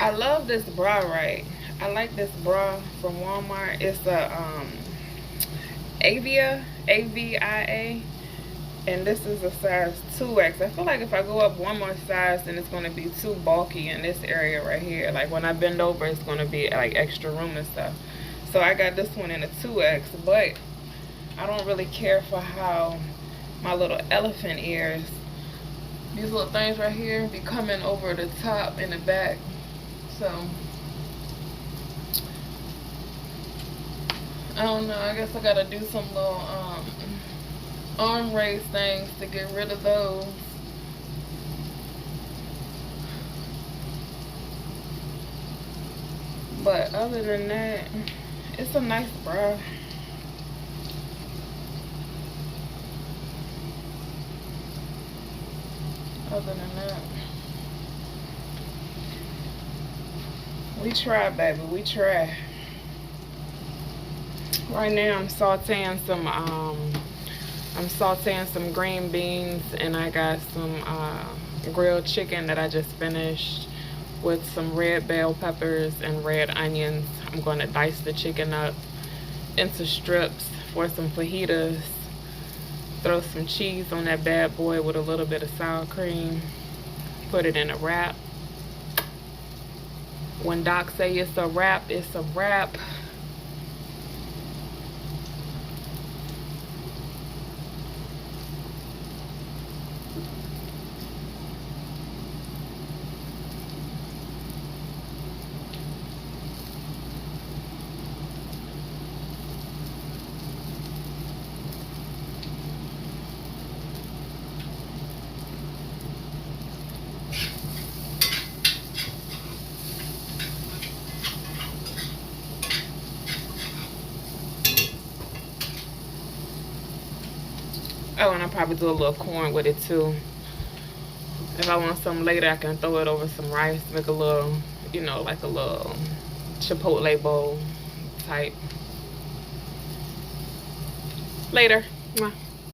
I love this bra, right? I like this bra from Walmart. It's a Avia, AVIA, and this is a size 2X. I feel like if I go up one more size, then it's gonna be too bulky in this area right here. Like when I bend over, it's gonna be like extra room and stuff. So I got this one in a 2X, but I don't really care for how my little elephant ears, these little things right here, be coming over the top and the back. So I don't know, I guess I gotta do some little arm raise things to get rid of those. But other than that, it's a nice bra. Other than that, we try, baby, we try. Right now I'm sauteing some green beans, and I got some grilled chicken that I just finished with some red bell peppers and red onions. I'm going to dice the chicken up into strips for some fajitas. Throw some cheese on that bad boy with a little bit of sour cream. Put it in a wrap. When Doc say it's a wrap, it's a wrap. Oh, and I'll probably do a little corn with it too. If I want something later, I can throw it over some rice, make a little, you know, like a little Chipotle bowl type. Later. Mwah.